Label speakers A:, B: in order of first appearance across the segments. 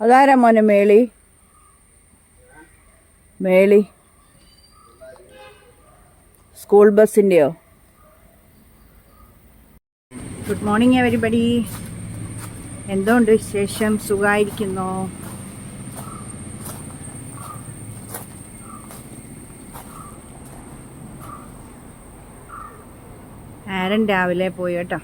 A: അതാരാ മോനെ മേളി? മേളി സ്കൂൾ ബസ്സിൻ്റെയോ? Good morning everybody. എന്തുകൊണ്ട് വിശേഷം? സുഖമായിരിക്കുന്നോ? ആരൻ രാവിലെ പോയി കേട്ടോ.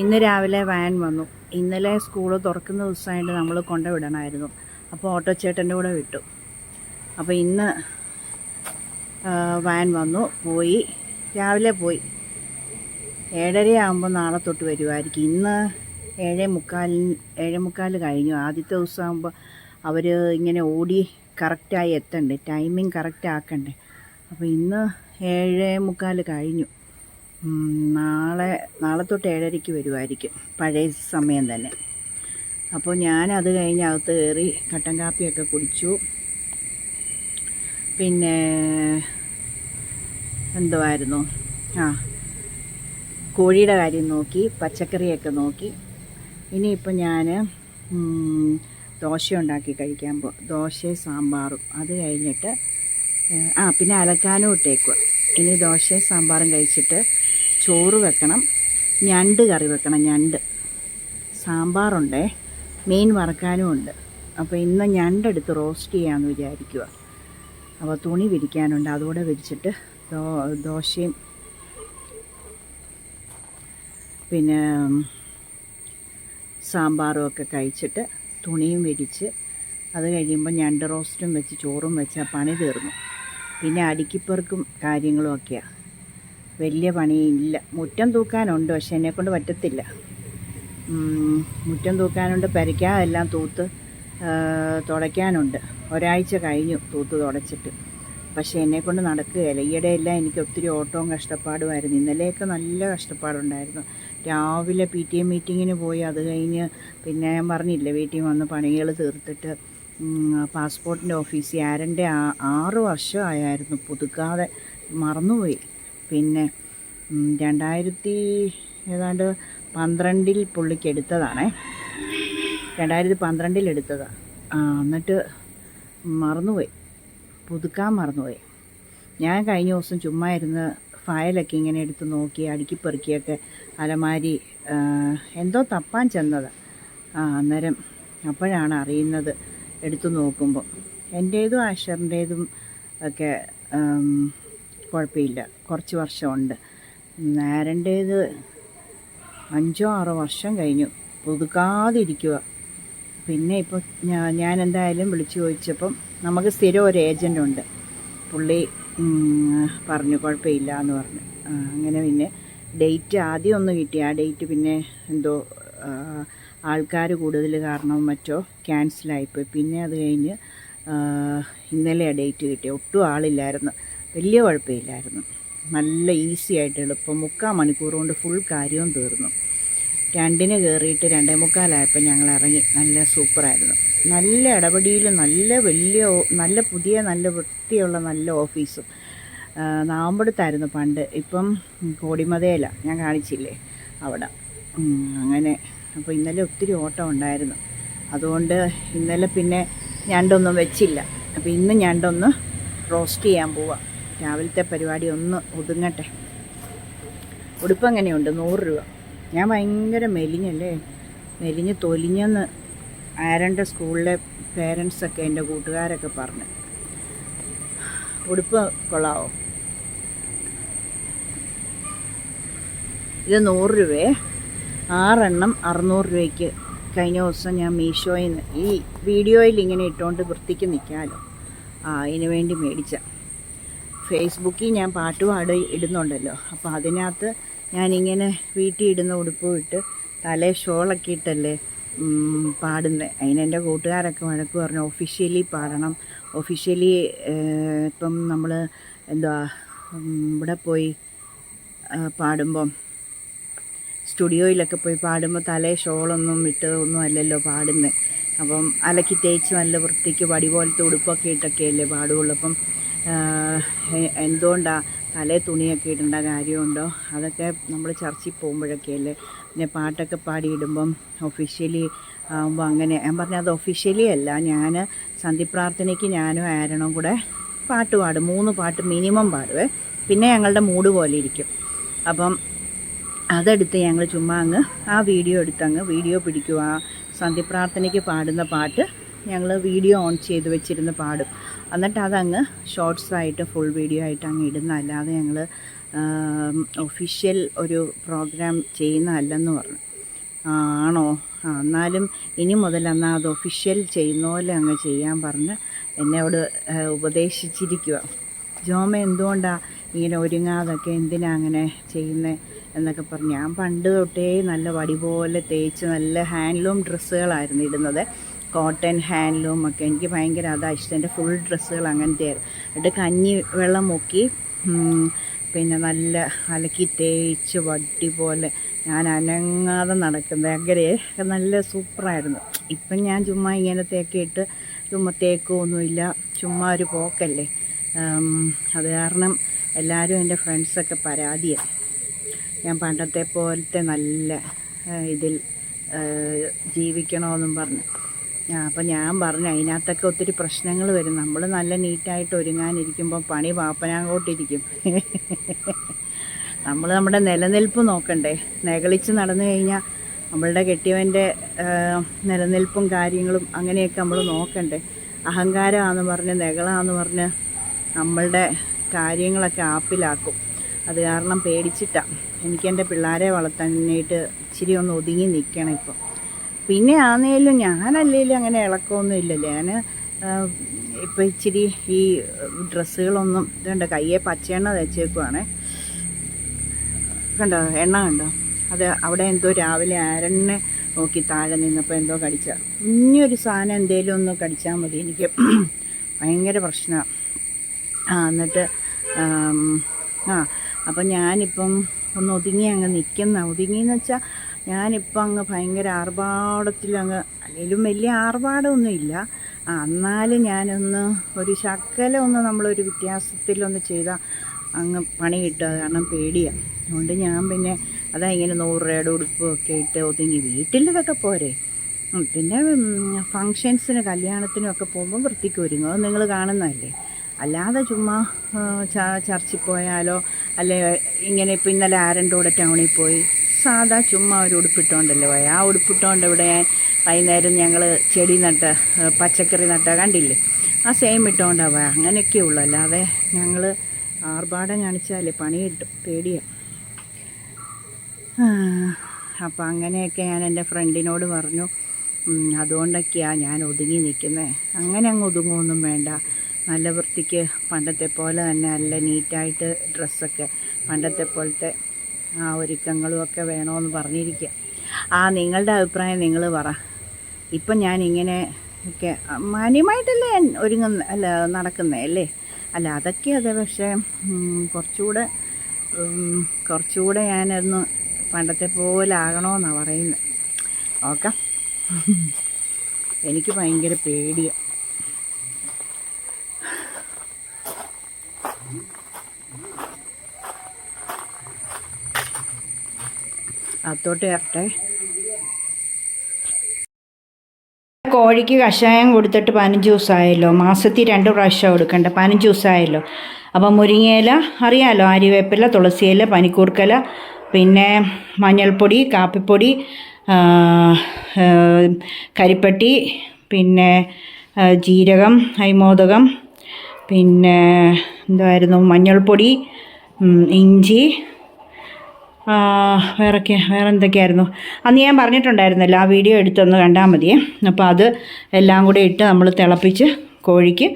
A: ഇന്ന് രാവിലെ വാൻ വന്നു. ഇന്നലെ സ്കൂൾ തുറക്കുന്ന ദിവസമായിട്ട് നമ്മൾ കൊണ്ടുവിടണമായിരുന്നു. അപ്പോൾ ഓട്ടോ ചേട്ടൻ്റെ കൂടെ വിട്ടു. അപ്പോൾ ഇന്ന് വാൻ വന്നു, പോയി, രാവിലെ പോയി. 7:30 ആകുമ്പോൾ നാളെ തൊട്ട് വരുമായിരിക്കും. ഇന്ന് 7:45 കഴിഞ്ഞു. ആദ്യത്തെ ദിവസമാകുമ്പോൾ അവർ ഇങ്ങനെ ഓടി കറക്റ്റായി എത്തണ്ടേ, ടൈമിങ് കറക്റ്റ് ആക്കണ്ടേ. അപ്പോൾ ഇന്ന് 7:45 കഴിഞ്ഞു. നാളെ തൊട്ട് 7:30 വരുമായിരിക്കും, പഴയ സമയം തന്നെ. അപ്പോൾ ഞാനത് കഴിഞ്ഞ് അകത്ത് കയറി കട്ടൻ കാപ്പിയൊക്കെ കുടിച്ചു. പിന്നെ എന്തുവായിരുന്നു, കോഴിയുടെ കാര്യം നോക്കി, പച്ചക്കറിയൊക്കെ നോക്കി. ഇനിയിപ്പോൾ ഞാൻ ദോശ ഉണ്ടാക്കി കഴിക്കാൻ ദോശയും സാമ്പാറും. അത് കഴിഞ്ഞിട്ട് പിന്നെ അലക്കാനും ഇട്ടേക്കുക. ഇനി ദോശയും സാമ്പാറും കഴിച്ചിട്ട് ചോറ് വെക്കണം, ഞണ്ട് കറി വെക്കണം. ഞണ്ട് സാമ്പാറുണ്ടേ, മീൻ വറക്കാനും ഉണ്ട്. അപ്പോൾ ഇന്ന് ഞണ്ടെടുത്ത് റോസ്റ്റ് ചെയ്യാമെന്ന് വിചാരിക്കുക. അപ്പോൾ തുണി വിരിക്കാനുണ്ട്, അതുകൂടെ വിരിച്ചിട്ട് ദോശയും പിന്നെ സാമ്പാറും ഒക്കെ കഴിച്ചിട്ട് തുണിയും വിരിച്ച് അത് കഴിയുമ്പോൾ ഞണ്ട് റോസ്റ്റും വെച്ച് ചോറും വെച്ചാൽ പണി തീർന്നു. പിന്നെ അടുക്കിപ്പെറുക്കും കാര്യങ്ങളും ഒക്കെയാണ്. വലിയ പണിയില്ല. മുറ്റം തൂക്കാനുണ്ട്, പക്ഷെ എന്നെക്കൊണ്ട് പറ്റത്തില്ല. മുറ്റം തൂക്കാനുണ്ട്, പെരയ്ക്കാതെല്ലാം തൂത്ത് തുടയ്ക്കാനുണ്ട്. ഒരാഴ്ച കഴിഞ്ഞു തൂത്ത് തുടച്ചിട്ട്, പക്ഷേ എന്നെക്കൊണ്ട് നടക്കുകയില്ല. ഈയിടെയെല്ലാം എനിക്ക് ഒത്തിരി ഓട്ടവും കഷ്ടപ്പാടുമായിരുന്നു. ഇന്നലെയൊക്കെ നല്ല കഷ്ടപ്പാടുണ്ടായിരുന്നു. രാവിലെ PTA മീറ്റിങ്ങിന് പോയി, അത് കഴിഞ്ഞ് പിന്നെ ഞാൻ പറഞ്ഞില്ലേ വീട്ടിൽ വന്ന് പണികൾ തീർത്തിട്ട് പാസ്പോർട്ടിൻ്റെ ഓഫീസിൽ ആരൻ്റെ 6 വർഷമായിരുന്നു പുതുക്കാതെ, മറന്നുപോയി. പിന്നെ 2012 പുള്ളിക്ക് എടുത്തതാണേ, 2012 എടുത്തതാണ്. എന്നിട്ട് മറന്നുപോയി, പുതുക്കാൻ മറന്നുപോയി. ഞാൻ കഴിഞ്ഞ ദിവസം ചുമ്മാ ഇരുന്ന് ഫയലൊക്കെ ഇങ്ങനെ എടുത്ത് നോക്കി, അടുക്കിപ്പെറുക്കിയൊക്കെ അലമാരി എന്തോ തപ്പാൻ ചെന്നത്. അന്നേരം അപ്പോഴാണ് അറിയുന്നത്, എടുത്തു നോക്കുമ്പോൾ എൻ്റേതും ആഷറിൻ്റേതും ഒക്കെ കുഴപ്പമില്ല, കുറച്ച് വർഷമുണ്ട്. ആരൻ്റേത് 5-6 വർഷം കഴിഞ്ഞു പുതുക്കാതിരിക്കുക. പിന്നെ ഇപ്പോൾ ഞാൻ എന്തായാലും വിളിച്ചു ചോദിച്ചപ്പം നമുക്ക് സ്ഥിരം ഒരു ഏജൻ്റുണ്ട്, പുള്ളി പറഞ്ഞു കുഴപ്പമില്ല എന്ന് പറഞ്ഞു. അങ്ങനെ പിന്നെ ഡേറ്റ് ആദ്യം ഒന്ന് കിട്ടി. ആ ഡേറ്റ് പിന്നെ എന്തോ ആൾക്കാർ കൂടുതൽ കാരണം മറ്റോ ക്യാൻസലായിപ്പോയി. പിന്നെ അത് കഴിഞ്ഞ് ഇന്നലെ ആ ഡേറ്റ് കിട്ടി. ഒട്ടും ആളില്ലായിരുന്നു, വലിയ കുഴപ്പമില്ലായിരുന്നു. നല്ല ഈസി ആയിട്ട് എളുപ്പം 3/4 മണിക്കൂർ കൊണ്ട് ഫുൾ കാര്യവും തീർന്നു. 2-ന് കയറിയിട്ട് 2:45 ഞങ്ങൾ ഇറങ്ങി. നല്ല സൂപ്പറായിരുന്നു, നല്ല ഇടപെടിയിൽ, നല്ല പുതിയ നല്ല വൃത്തിയുള്ള നല്ല ഓഫീസും. നാമ്പടുത്തായിരുന്നു പണ്ട്, ഇപ്പം കോടിമതയില ഞാൻ കാണിച്ചില്ലേ അവിടെ. അങ്ങനെ അപ്പോൾ ഇന്നലെ ഒത്തിരി ഓട്ടം ഉണ്ടായിരുന്നു. അതുകൊണ്ട് ഇന്നലെ പിന്നെ ഞണ്ടൊന്നും വെച്ചില്ല. അപ്പോൾ ഇന്ന് ഞണ്ടൊന്ന് റോസ്റ്റ് ചെയ്യാൻ പോവാം. രാവിലത്തെ പരിപാടി ഒന്ന് ഒതുങ്ങട്ടെ. ഉടുപ്പ് എങ്ങനെയുണ്ട്? 100 രൂപ. ഞാൻ ഭയങ്കര മെലിഞ്ഞ് തൊലിഞ്ഞെന്ന് ആരൻ്റെ സ്കൂളിലെ പേരൻസൊക്കെ എൻ്റെ കൂട്ടുകാരൊക്കെ പറഞ്ഞു. ഉടുപ്പ് കൊള്ളാവോ? ഇത് 100 രൂപയെ 6 എണ്ണം 600 രൂപയ്ക്ക്. കഴിഞ്ഞ ദിവസം ഞാൻ മീഷോയിൽ നിന്ന് ഈ വീഡിയോയിൽ ഇങ്ങനെ ഇട്ടുകൊണ്ട് വൃത്തിക്ക് നിൽക്കാമല്ലോ, അതിന് വേണ്ടി മേടിച്ച. ഫേസ്ബുക്കിൽ ഞാൻ പാട്ടുപാടി ഇടുന്നുണ്ടല്ലോ, അപ്പോൾ അതിനകത്ത് ഞാനിങ്ങനെ വീട്ടിൽ ഇടുന്ന ഉടുപ്പ് ഇട്ട് തലേ ഷോളൊക്കെ ഇട്ടല്ലേ പാടുന്നത്. അതിനെൻ്റെ കൂട്ടുകാരൊക്കെ വഴക്ക് പറഞ്ഞു, ഒഫീഷ്യലി പാടണം. ഒഫീഷ്യലി ഇപ്പം നമ്മൾ ഇവിടെ പോയി പാടുമ്പം, സ്റ്റുഡിയോയിലൊക്കെ പോയി പാടുമ്പോൾ തലേ ഷോളൊന്നും ഇട്ട് ഒന്നും അല്ലല്ലോ പാടുന്നത്. അപ്പം അലക്കി തേച്ച് നല്ല വൃത്തിക്ക് വടി പോലത്തെ ഉടുപ്പൊക്കെ ഇട്ടൊക്കെയല്ലേ പാടുള്ളൂ. അപ്പം എന്തുകൊണ്ടാണ് തലേ തുണിയൊക്കെ ഇടേണ്ട കാര്യമുണ്ടോ? അതൊക്കെ നമ്മൾ ചർച്ചിൽ പോകുമ്പോഴൊക്കെയല്ലേ. പിന്നെ പാട്ടൊക്കെ പാടിയിടുമ്പം ഒഫീഷ്യലി ആകുമ്പോൾ അങ്ങനെ ഞാൻ പറഞ്ഞത് അത് ഒഫീഷ്യലി അല്ല. ഞാൻ സന്ധ്യപ്രാർത്ഥനയ്ക്ക് ഞാനും ആരണും കൂടെ പാട്ട് പാടും. 3 പാട്ട് മിനിമം പാടുവേ. പിന്നെ ഞങ്ങളുടെ മൂഡ് പോലെ ഇരിക്കും. അപ്പം അതെടുത്ത് ഞങ്ങൾ ചുമ്മാ അങ്ങ് ആ വീഡിയോ എടുത്തങ്ങ് വീഡിയോ പിടിക്കുക. സന്ധ്യപ്രാർത്ഥനയ്ക്ക് പാടുന്ന പാട്ട് ഞങ്ങൾ വീഡിയോ ഓൺ ചെയ്ത് വെച്ചിരുന്ന് പാടും. എന്നിട്ട് അതങ്ങ് ഷോർട്സായിട്ട് ഫുൾ വീഡിയോ ആയിട്ട് അങ്ങ് ഇടുന്ന, അല്ലാതെ ഞങ്ങൾ ഒഫീഷ്യൽ ഒരു പ്രോഗ്രാം ചെയ്യുന്നതല്ലെന്ന് പറഞ്ഞു. ആണോ? എന്നാലും ഇനി മുതൽ എന്നാൽ അത് ഒഫീഷ്യൽ ചെയ്യുന്ന പോലെ അങ്ങ് ചെയ്യാൻ പറഞ്ഞ് എന്നോട് ഉപദേശിച്ചിരിക്കുക. ജോമ എന്തുകൊണ്ടാണ് ഇങ്ങനെ ഒരുങ്ങാതൊക്കെ എന്തിനാ അങ്ങനെ ചെയ്യുന്നത് എന്നൊക്കെ പറഞ്ഞ്. ഞാൻ പണ്ട് തൊട്ടേ നല്ല വടി പോലെ തേച്ച് നല്ല ഹാൻഡ്ലൂം ഡ്രസ്സുകളായിരുന്നു ഇടുന്നത്. കോട്ടൺ ഹാൻഡ്ലൂം ഒക്കെ എനിക്ക് ഭയങ്കര അതാണ് ഇഷ്ടം. എൻ്റെ ഫുൾ ഡ്രസ്സുകൾ അങ്ങനത്തെയായിരുന്നു. എന്നിട്ട് കഞ്ഞി വെള്ളം മുക്കി പിന്നെ നല്ല അലക്കി തേച്ച് വടി പോലെ ഞാൻ അനങ്ങാതെ നടക്കുന്നത്. അങ്ങനെ നല്ല സൂപ്പറായിരുന്നു. ഇപ്പം ഞാൻ ചുമ്മാ ഇങ്ങനത്തെയൊക്കെ ഇട്ട് ചുമ്മാ തേക്കൊന്നുമില്ല, ചുമ്മാ ഒരു പോക്കല്ലേ. അത് കാരണം എല്ലാവരും എൻ്റെ ഫ്രണ്ട്സൊക്കെ പരാതിയാണ് ഞാൻ പണ്ടത്തെ പോലത്തെ നല്ല ഇതിൽ ജീവിക്കണമെന്നും പറഞ്ഞു. അപ്പം ഞാൻ പറഞ്ഞു അതിനകത്തൊക്കെ ഒത്തിരി പ്രശ്നങ്ങൾ വരും. നമ്മൾ നല്ല നീറ്റായിട്ട് ഒരുങ്ങാനിരിക്കുമ്പോൾ പണി പാപ്പനാങ്കോട്ടിരിക്കും. നമ്മൾ നമ്മുടെ നിലനിൽപ്പ് നോക്കണ്ടേ. നെകളിച്ച് നടന്നു കഴിഞ്ഞാൽ നമ്മളുടെ കെട്ടിയവൻ്റെ നിലനിൽപ്പും കാര്യങ്ങളും അങ്ങനെയൊക്കെ നമ്മൾ നോക്കണ്ടേ. അഹങ്കാരമാണെന്ന് പറഞ്ഞ് നെകളാണെന്ന് പറഞ്ഞ് നമ്മളുടെ കാര്യങ്ങളൊക്കെ ആപ്പിലാക്കും. അത് കാരണം പേടിച്ചിട്ടാണ്. എനിക്കെൻ്റെ പിള്ളേരെ വളർത്താനായിട്ട് ഇച്ചിരി ഒന്ന് ഒതുങ്ങി നിൽക്കണം ഇപ്പം. പിന്നെ ആന്നേലും ഞാനല്ലേലും അങ്ങനെ ഇളക്കമൊന്നും ഇല്ലല്ലോ. ഞാൻ ഇപ്പം ഇച്ചിരി ഈ ഡ്രസ്സുകളൊന്നും ഇതുണ്ട്, കയ്യെ പച്ചയെണ്ണ തേച്ചേക്കുവാണേ. കണ്ടോ എണ്ണ കണ്ടോ? അത് അവിടെ എന്തോ രാവിലെ ആരണ്ണെ നോക്കി താഴെ നിന്നപ്പോൾ എന്തോ കടിച്ച കുഞ്ഞൊരു സാധനം എന്തേലും ഒന്ന് കടിച്ചാൽ മതി, എനിക്ക് ഭയങ്കര പ്രശ്നമാണ്. എന്നിട്ട് അപ്പം ഞാനിപ്പം ഒന്ന് ഒതുങ്ങി അങ്ങ് നിൽക്കുന്ന. ഒതുങ്ങിയെന്ന് വെച്ചാൽ ഞാനിപ്പം അങ്ങ് ഭയങ്കര ആർഭാടത്തിലങ്ങ്, അല്ലെങ്കിലും വലിയ ആർഭാടമൊന്നും ഇല്ല. എന്നാലും ഞാനൊന്ന് ഒരു ശകലം ഒന്ന് നമ്മളൊരു വ്യത്യാസത്തിലൊന്ന് ചെയ്താൽ അങ്ങ് പണി കിട്ടുക. കാരണം പേടിയാണ്. അതുകൊണ്ട് ഞാൻ പിന്നെ അതാ ഇങ്ങനെ 100 രൂപയുടെ ഉടുപ്പൊക്കെ ഇട്ട് ഒതുങ്ങി. വീട്ടിലിതൊക്കെ പോരെ. പിന്നെ ഫങ്ഷൻസിന് കല്യാണത്തിനും ഒക്കെ പോകുമ്പോൾ വൃത്തിക്ക് ഒരുങ്ങും. അത് നിങ്ങൾ കാണുന്നതല്ലേ. അല്ലാതെ ചുമ്മാ ചർച്ചിൽ പോയാലോ അല്ലെ ഇങ്ങനെ ഇപ്പം ഇന്നലെ ആരൻ്റെ കൂടെ ടൗണിൽ പോയി സാധാ ചുമ്മാ ഒരു ഉടുപ്പിട്ടോണ്ടല്ലേ പോയി. ആ ഉടുപ്പിട്ടോണ്ട് ഇവിടെ വൈകുന്നേരം ഞങ്ങൾ ചെടി നട്ട് പച്ചക്കറി നട്ട കണ്ടില്ലേ, ആ സെയിം ഇട്ടോണ്ടാണ് പോയി. അങ്ങനെയൊക്കെ ഉള്ളു. അല്ലാതെ ഞങ്ങൾ ആർഭാടം കാണിച്ചാലേ പണി കിട്ടും, പേടിയാണ്. അപ്പം അങ്ങനെയൊക്കെ ഞാൻ എൻ്റെ ഫ്രണ്ടിനോട് പറഞ്ഞു. അതുകൊണ്ടൊക്കെയാണ് ഞാൻ ഒതുങ്ങി നിൽക്കുന്നത്. അങ്ങനെ അങ്ങ് ഒതുങ്ങുമൊന്നും വേണ്ട. നല്ല വൃത്തിക്ക് പണ്ടത്തെ പോലെ തന്നെ നല്ല നീറ്റായിട്ട് ഡ്രസ്സൊക്കെ പണ്ടത്തെ പോലത്തെ ആ ഒരുക്കങ്ങളും ഒക്കെ വേണമെന്ന് പറഞ്ഞിരിക്കുക. നിങ്ങളുടെ അഭിപ്രായം നിങ്ങൾ പറ. ഇപ്പം ഞാൻ ഇങ്ങനെ ഒക്കെ മാന്യമായിട്ടല്ലേ നടക്കുന്നേ അല്ലേ? അല്ല അതൊക്കെ അതെ. പക്ഷേ കുറച്ചുകൂടെ ഞാനൊന്ന് പണ്ടത്തെ പോലെ ആകണമെന്നാണ് പറയുന്നത്. ഓക്കെ. എനിക്ക് ഭയങ്കര പേടിയാണ്. അത്തോട്ട് കയറട്ടെ. കോഴിക്ക് കഷായം കൊടുത്തിട്ട് 15 ദിവസമായല്ലോ. മാസത്തിൽ 2 പ്രാവശ്യം കൊടുക്കണ്ട. 15 ദിവസമായല്ലോ. അപ്പം മുരിങ്ങയില അറിയാമല്ലോ, ആര്യവേപ്പില, തുളസിയില, പനിക്കൂർക്കല, പിന്നെ മഞ്ഞൾപ്പൊടി, കാപ്പിപ്പൊടി, കരിപ്പട്ടി, പിന്നെ ജീരകം, അരിമോദകം, പിന്നെ എന്തായിരുന്നു മഞ്ഞൾപ്പൊടി, ഇഞ്ചി, വേറെ എന്തൊക്കെയായിരുന്നു അന്ന് ഞാൻ പറഞ്ഞിട്ടുണ്ടായിരുന്നല്ലോ. ആ വീഡിയോ എടുത്തൊന്ന് കണ്ടാൽ മതിയേ. അപ്പോൾ അത് എല്ലാം കൂടെ ഇട്ട് നമ്മൾ തിളപ്പിച്ച് കോഴിക്ക്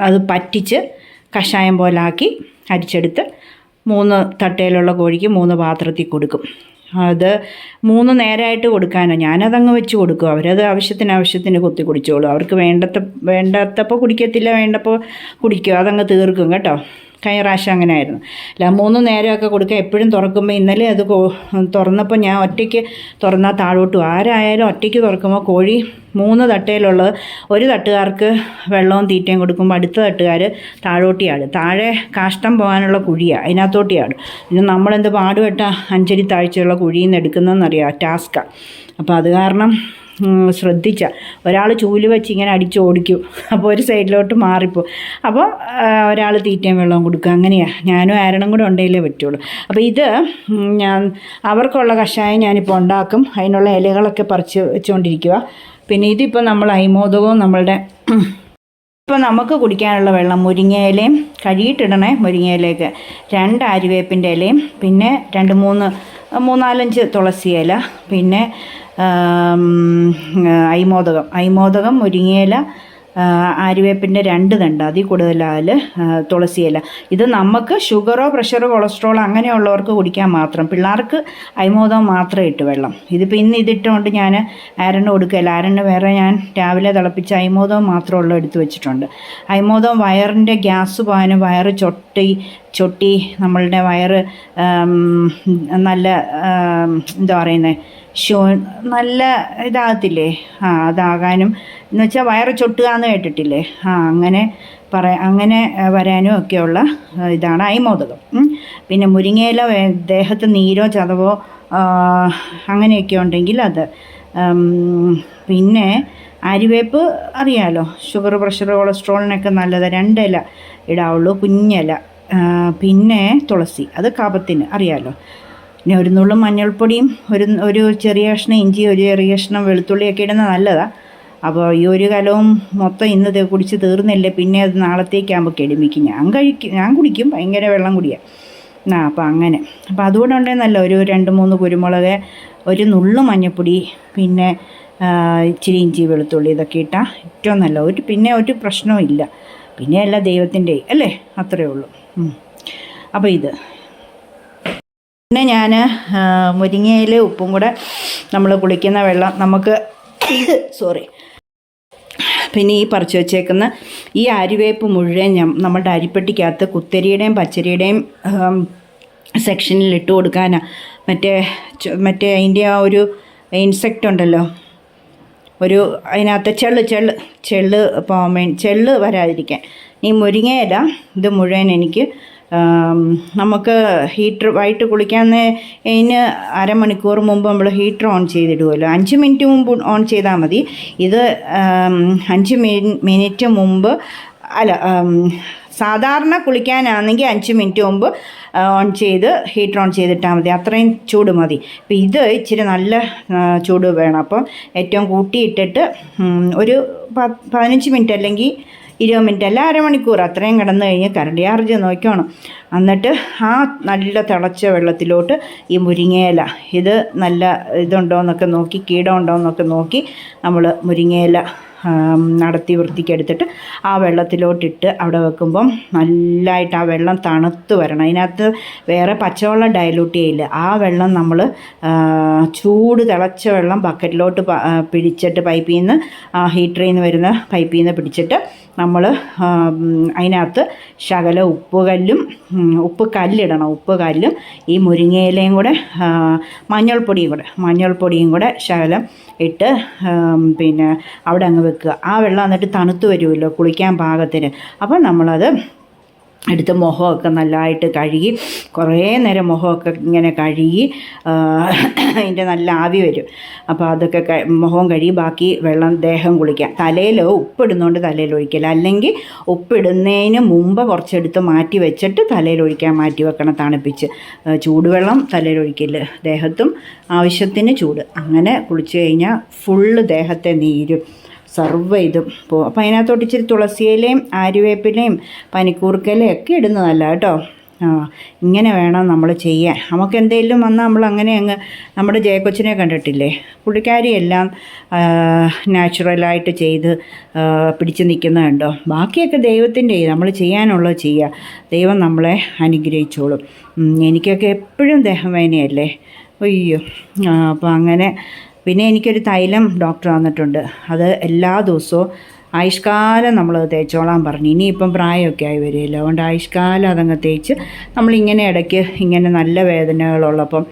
A: അത് പറ്റിച്ച് കഷായം പോലാക്കി അരിച്ചെടുത്ത് 3 തട്ടയിലുള്ള കോഴിക്ക് 3 പാത്രത്തിൽ കൊടുക്കും. അത് 3 നേരമായിട്ട് കൊടുക്കാനോ. ഞാനതങ്ങ് വെച്ച് കൊടുക്കും. അവരത് ആവശ്യത്തിന് കുത്തി കുടിച്ചോളും. അവർക്ക് വേണ്ടാത്തപ്പോൾ കുടിക്കത്തില്ല, വേണ്ടപ്പോൾ കുടിക്കും. അതങ്ങ് തീർക്കും കേട്ടോ. കഴിഞ്ഞ പ്രാവശ്യം അങ്ങനെ ആയിരുന്നു. അല്ല 3 നേരമൊക്കെ കൊടുക്കുക. എപ്പോഴും തുറക്കുമ്പോൾ ഇന്നലെ അത് തുറന്നപ്പോൾ ഞാൻ ഒറ്റയ്ക്ക് തുറന്നാൽ താഴോട്ടും, ആരായാലും ഒറ്റയ്ക്ക് തുറക്കുമ്പോൾ കോഴി 3 തട്ടയിലുള്ളത് ഒരു തട്ടുകാർക്ക് വെള്ളവും തീറ്റയും കൊടുക്കുമ്പോൾ അടുത്ത തട്ടുകാർ താഴോട്ടിയാടും. താഴെ കാഷ്ടം പോകാനുള്ള കുഴിയാണ്, അതിനകത്തോട്ടിയാടും. പിന്നെ നമ്മളെന്ത് പാടുപെട്ട 5 അടി താഴ്ചയുള്ള കുഴിയിൽ നിന്ന് എടുക്കുന്നതെന്നറിയാം, ടാസ്ക്കാണ്. അപ്പോൾ അത് കാരണം ശ്രദ്ധിച്ച ഒരാൾ ചൂല് വെച്ച് ഇങ്ങനെ അടിച്ചോടിക്കും, അപ്പോൾ ഒരു സൈഡിലോട്ട് മാറിപ്പോൾ, അപ്പോൾ ഒരാൾ തീറ്റയും വെള്ളവും കൊടുക്കുക. അങ്ങനെയാണ്. ഞാനും ആരണം കൂടെ ഉണ്ടെങ്കിലേ പറ്റുള്ളൂ. അപ്പോൾ ഇത് ഞാൻ അവർക്കുള്ള കഷായം ഞാനിപ്പോൾ ഉണ്ടാക്കും. അതിനുള്ള ഇലകളൊക്കെ പറിച്ച് വെച്ചുകൊണ്ടിരിക്കുക. പിന്നെ ഇതിപ്പോൾ നമ്മൾ അയ്മോദകവും നമ്മളുടെ ഇപ്പോൾ നമുക്ക് കുടിക്കാനുള്ള വെള്ളം, മുരിങ്ങയിലയും കഴുകിയിട്ടിടണേ, മുരിങ്ങയിലേക്ക് 2 ആര്യവേപ്പിൻ്റെ ഇലയും പിന്നെ 3-4-5 തുളസി ഇല, പിന്നെ അയ്മോദകം, മുരിങ്ങയില, ആര്യവേപ്പിൻ്റെ 2 തണ്ട്, അതിൽ കൂടുതലാൽ തുളസിയില. ഇത് നമുക്ക് ഷുഗറോ പ്രഷറോ കൊളസ്ട്രോളോ അങ്ങനെയുള്ളവർക്ക് കുടിക്കാൻ മാത്രം. പിള്ളേർക്ക് അയ്മോദകം മാത്രം ഇട്ട് വെള്ളം. ഇതിപ്പോൾ ഇന്ന് ഇതിട്ടുകൊണ്ട് ഞാൻ ആരണ് കൊടുക്കുകയില്ല. ആരണ് വേറെ ഞാൻ രാവിലെ തിളപ്പിച്ച അയ്മോദകം മാത്രമുള്ള എടുത്ത് വെച്ചിട്ടുണ്ട്. അയ്മോദകം വയറിൻ്റെ ഗ്യാസ് പോകാനും വയറ് ചൊട്ടി നമ്മളുടെ വയറ് നല്ല എന്താ പറയുന്നത് നല്ല ഇതാകത്തില്ലേ, അതാകാനും എന്ന് വെച്ചാൽ വയറ് ചൊട്ടുക എന്ന് കേട്ടിട്ടില്ലേ, അങ്ങനെ വരാനും ഒക്കെയുള്ള ഇതാണ് അയ്മോദകം. പിന്നെ മുരിങ്ങയില ദേഹത്ത് നീരോ ചതവോ അങ്ങനെയൊക്കെ ഉണ്ടെങ്കിൽ അത്. പിന്നെ ആര്യവേപ്പ് അറിയാമല്ലോ, ഷുഗർ പ്രഷർ കൊളസ്ട്രോളിനൊക്കെ നല്ലതാണ്. 2 ഇല ഇടാവുള്ളൂ, കുഞ്ഞില. പിന്നെ തുളസി, അത് കഫത്തിന് അറിയാമല്ലോ. പിന്നെ ഒരു നുള്ളു മഞ്ഞൾപ്പൊടിയും ഒരു ചെറിയ കഷ്ണം ഇഞ്ചി, ഒരു ചെറിയ കഷ്ണം വെളുത്തുള്ളിയൊക്കെ ഇടുന്നത് നല്ലതാണ്. അപ്പോൾ ഈ ഒരു കലവും മൊത്തം ഇന്ന് കുടിച്ച് തീർന്നില്ലേ, പിന്നെ അത് നാളത്തേക്കാകുമ്പോൾ കെടുമിക്കും. ഞാൻ കുടിക്കും, ഭയങ്കര വെള്ളം കുടിയാണ്. അപ്പോൾ അങ്ങനെ. അപ്പോൾ അതുകൂടെ ഉണ്ടെങ്കിൽ നല്ല ഒരു 2-3 കുരുമുളക്, ഒരു നുള്ളു മഞ്ഞൾപ്പൊടി, പിന്നെ ഇച്ചിരി ഇഞ്ചി വെളുത്തുള്ളി, ഇതൊക്കെ ഇട്ടാൽ ഏറ്റവും നല്ല. പിന്നെ ഒരു പ്രശ്നവും ഇല്ല. പിന്നെ എല്ലാം ദൈവത്തിൻ്റെ അല്ലേ, അത്രയേ ഉള്ളൂ. അപ്പോൾ ഇത് പിന്നെ ഞാൻ മുരിങ്ങയില ഉപ്പും കൂടെ നമ്മൾ കുളിക്കുന്ന വെള്ളം നമുക്ക് പിന്നെ ഈ പറിച്ച് വെച്ചേക്കുന്ന ഈ ആര്യവേപ്പ് മുഴുവൻ നമ്മുടെ അരിപ്പെട്ടിക്കകത്ത് കുത്തരിയുടെയും പച്ചരിയുടെയും സെക്ഷനിൽ ഇട്ട് കൊടുക്കാനാണ്. മറ്റേ അതിൻ്റെ ആ ഒരു ഇൻസെക്റ്റ് ഉണ്ടല്ലോ, അതിനകത്ത് ചെള്ള് വരാതിരിക്കാൻ. ഈ മുരിങ്ങയില ഇത് മുഴുവൻ എനിക്ക് നമുക്ക് വൈകിട്ട് കുളിക്കുന്നതിന് അരമണിക്കൂർ മുമ്പ് നമ്മൾ ഹീറ്റർ ഓൺ ചെയ്തിടുമല്ലോ, 5 മിനിറ്റ് മുമ്പ് ഓൺ ചെയ്താൽ മതി. ഇത് 5 മിനിറ്റ് മുമ്പ് സാധാരണ കുളിക്കാനാണെങ്കിൽ 5 മിനിറ്റ് മുമ്പ് ഹീറ്റർ ഓൺ ചെയ്തിട്ടാൽ മതി. അത്രയും ചൂട് മതി. ഇപ്പം ഇത് ഇച്ചിരി നല്ല ചൂട് വേണം. അപ്പം ഏറ്റവും കൂട്ടിയിട്ടിട്ട് ഒരു 15 മിനിറ്റ് അല്ലെങ്കിൽ 20 മിനിറ്റ് അല്ല അരമണിക്കൂർ അത്രയും കിടന്നു കഴിഞ്ഞ് കറണ്ട് ചാർജ് നോക്കണം. എന്നിട്ട് ആ നല്ല തിളച്ച വെള്ളത്തിലോട്ട് ഈ മുരിങ്ങയില, ഇത് നല്ല ഇതുണ്ടോയെന്നൊക്കെ നോക്കി, കീടമുണ്ടോയെന്നൊക്കെ നോക്കി നമ്മൾ മുരിങ്ങയില നടത്തി വൃത്തിക്കെടുത്തിട്ട് ആ വെള്ളത്തിലോട്ടിട്ട് അവിടെ വെക്കുമ്പം നല്ലതായിട്ട് ആ വെള്ളം തണുത്ത് വരണം. അതിനകത്ത് വേറെ പച്ചവെള്ളം ഡയലൂട്ട് ചെയ്യില്ല. ആ വെള്ളം നമ്മൾ ചൂട് തിളച്ച വെള്ളം ബക്കറ്റിലോട്ട് പിടിച്ചിട്ട് പൈപ്പിൽ നിന്ന് ഹീറ്ററിൽ നിന്ന് വരുന്ന പൈപ്പിൽ നിന്ന് പിടിച്ചിട്ട് നമ്മൾ അതിനകത്ത് ശകല ഉപ്പ് കല്ലിടണം. ഈ മുരിങ്ങയിലയും കൂടെ മഞ്ഞൾപ്പൊടിയും കൂടെ ശകലം ഇട്ട് പിന്നെ അവിടെ അങ്ങ് വെക്കുക. ആ വെള്ളം എന്നിട്ട് തണുത്ത് വരുമല്ലോ കുളിക്കാൻ പാകത്തിന്. അപ്പം നമ്മളത് എടുത്ത് മുഖമൊക്കെ നല്ലതായിട്ട് കഴുകി, കുറേ നേരം മുഖമൊക്കെ ഇങ്ങനെ കഴുകി അതിൻ്റെ നല്ല ആവി വരും. അപ്പോൾ അതൊക്കെ മുഖം കഴുകി ബാക്കി വെള്ളം ദേഹം കുളിക്കാം. തലയിൽ ഉപ്പിടുന്നതുകൊണ്ട് തലയിൽ ഒഴിക്കില്ല, അല്ലെങ്കിൽ ഉപ്പിടുന്നതിന് മുമ്പ് കുറച്ചെടുത്ത് മാറ്റി വെച്ചിട്ട് തലയിൽ ഒഴിക്കാൻ മാറ്റി വെക്കണം, തണുപ്പിച്ച്. ചൂടുവെള്ളം തലയിൽ ഒഴിക്കില്ല, ദേഹത്തും ആവശ്യത്തിന് ചൂട്. അങ്ങനെ കുളിച്ച് കഴിഞ്ഞാൽ ഫുള്ള് ദേഹത്തെ നീരും ഇതും പോകും. അപ്പോൾ അതിനകത്തോട്ട് ഇച്ചിരി തുളസിയിലയും ആര്യവേപ്പിലയും പനിക്കൂർക്കയിലയും ഒക്കെ ഇടുന്നതല്ല കേട്ടോ. ഇങ്ങനെ വേണം നമ്മൾ ചെയ്യാൻ. നമുക്ക് എന്തെങ്കിലും വന്നാൽ നമ്മൾ അങ്ങനെ നമ്മുടെ ജയക്കൊച്ചിനെ കണ്ടിട്ടില്ലേ, പുള്ളിക്കാരിയെല്ലാം നാച്ചുറലായിട്ട് ചെയ്ത് പിടിച്ച് നിൽക്കുന്നതുണ്ടോ. ബാക്കിയൊക്കെ ദൈവത്തിൻ്റെ നമ്മൾ ചെയ്യാനുള്ളത് ചെയ്യുക, ദൈവം നമ്മളെ അനുഗ്രഹിച്ചോളും. എനിക്കൊക്കെ എപ്പോഴും ദേഹം വേദനയല്ലേ, അയ്യോ. അപ്പോൾ അങ്ങനെ പിന്നെ എനിക്കൊരു തൈലം ഡോക്ടർ തന്നിട്ടുണ്ട്. അത് എല്ലാ ദിവസവും ആയുഷ്കാലം നമ്മളത് തേച്ചോളാൻ പറഞ്ഞു. ഇനിയിപ്പം പ്രായമൊക്കെ ആയി വരികയില്ല, അതുകൊണ്ട് ആയുഷ്കാലം അതങ്ങ് തേച്ച് നമ്മളിങ്ങനെ ഇടയ്ക്ക് ഇങ്ങനെ നല്ല വേദനകളുള്ളപ്പം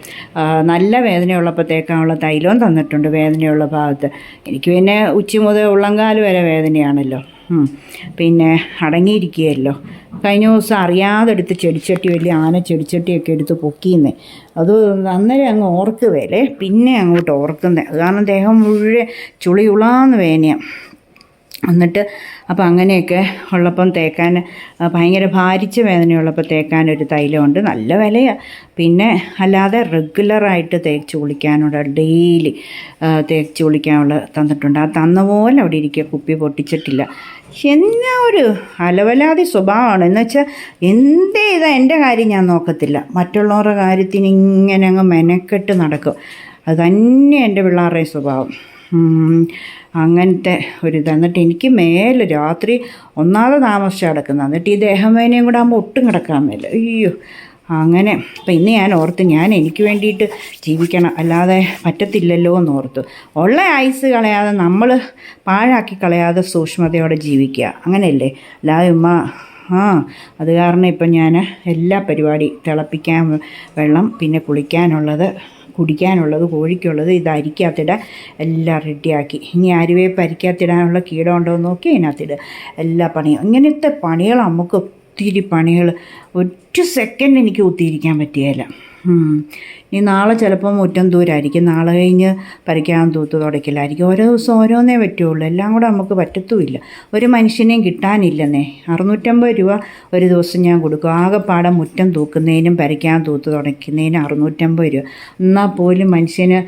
A: നല്ല വേദനയുള്ളപ്പോൾ തേക്കാനുള്ള തൈലവും തന്നിട്ടുണ്ട് വേദനയുള്ള ഭാഗത്ത്. എനിക്ക് പിന്നെ ഉച്ചി മുതൽ ഉള്ളംകാല് വരെ വേദനയാണല്ലോ. പിന്നെ അടങ്ങിയിരിക്കുകയല്ലോ. കഴിഞ്ഞ ദിവസം അറിയാതെ എടുത്ത് ചെടിച്ചട്ടി, വലിയ ആന ചെടിച്ചട്ടിയൊക്കെ എടുത്ത് പൊക്കിയെന്നേ. അത് അന്നേരം അങ്ങ് ഓർക്കുവേലേ, പിന്നെ അങ്ങോട്ട് ഓർക്കുന്നേ. അത് കാരണം ദേഹം മുഴുവൻ ചുളിയുളാന്ന് വേനയാണ്. എന്നിട്ട് അപ്പം അങ്ങനെയൊക്കെ ഉള്ളപ്പം തേക്കാൻ ഭയങ്കര ഭാരിച്ച വേദനയുള്ളപ്പോൾ തേക്കാനൊരു തൈലമുണ്ട്, നല്ല വിലയാണ്. പിന്നെ അല്ലാതെ റെഗുലറായിട്ട് തേച്ച് കുളിക്കാനുള്ള ഡെയിലി തേച്ച് കുളിക്കാനുള്ള തന്നിട്ടുണ്ട്. ആ തന്ന പോലെ അവിടെ ഇരിക്കുക, കുപ്പി പൊട്ടിച്ചിട്ടില്ല. എന്നാ ഒരു അലവലാതി സ്വഭാവമാണ്. എന്ന് വെച്ചാൽ എന്ത് ചെയ്താൽ എൻ്റെ കാര്യം ഞാൻ നോക്കത്തില്ല, മറ്റുള്ളവരുടെ കാര്യത്തിന് ഇങ്ങനെ അങ്ങ് മെനക്കെട്ട് നടക്കും. അത് തന്നെ എൻ്റെ പിള്ളേരുടെ സ്വഭാവം. അങ്ങനത്തെ ഒരിത്. എന്നിട്ട് എനിക്ക് മേലെ രാത്രി ഒന്നാമത് താമസിച്ച് കിടക്കുന്നത്, എന്നിട്ട് ഈ ദേഹം വേദനയും കൂടെ ആകുമ്പോൾ ഒട്ടും കിടക്കാൻ മേല. അയ്യോ, അങ്ങനെ. അപ്പം ഇന്ന് ഞാൻ ഓർത്ത് ഞാൻ എനിക്ക് വേണ്ടിയിട്ട് ജീവിക്കണം, അല്ലാതെ പറ്റത്തില്ലല്ലോ എന്ന് ഓർത്തു. ഉള്ള ആയുസ് കളയാതെ, നമ്മൾ പാഴാക്കി കളയാതെ സൂക്ഷ്മതയോടെ ജീവിക്കുക, അങ്ങനെയല്ലേ? അല്ലാതെ അത് കാരണം ഇപ്പം ഞാൻ എല്ലാ പരിപാടി, തിളപ്പിക്കാൻ വെള്ളം, പിന്നെ കുളിക്കാനുള്ളത്, കുടിക്കാനുള്ളത്, കോഴിക്കുള്ളത് ഇത് അരിക്കകത്തിടാൻ എല്ലാം റെഡിയാക്കി. ഇനി അരിവേപ്പ് അരിക്കകത്തിടാനുള്ള കീടം ഉണ്ടോ എന്ന് നോക്കി അതിനകത്തിടുക. എല്ലാ പണിയും ഇങ്ങനത്തെ പണികൾ, നമുക്ക് ഒത്തിരി പണികൾ. ഒറ്റ സെക്കൻഡ് എനിക്ക് കുത്തിയിരിക്കാൻ പറ്റിയല്ല. ഇനി നാളെ ചിലപ്പോൾ മുറ്റം ദൂരമായിരിക്കും, നാളെ കഴിഞ്ഞ് പറിക്കാൻ തൂത്ത് തുടയ്ക്കലായിരിക്കും. ഓരോ ദിവസം ഓരോന്നേ പറ്റുള്ളൂ, എല്ലാം കൂടെ നമുക്ക് പറ്റത്തുമില്ല. ഒരു മനുഷ്യനെയും കിട്ടാനില്ലെന്നേ. 650 രൂപ ഒരു ദിവസം ഞാൻ കൊടുക്കും. ആകെപ്പാടെ മുറ്റം തൂക്കുന്നതിനും പറിക്കാൻ തൂത്ത് തുടയ്ക്കുന്നതിനും 650 രൂപ. എന്നാൽ പോലും മനുഷ്യന്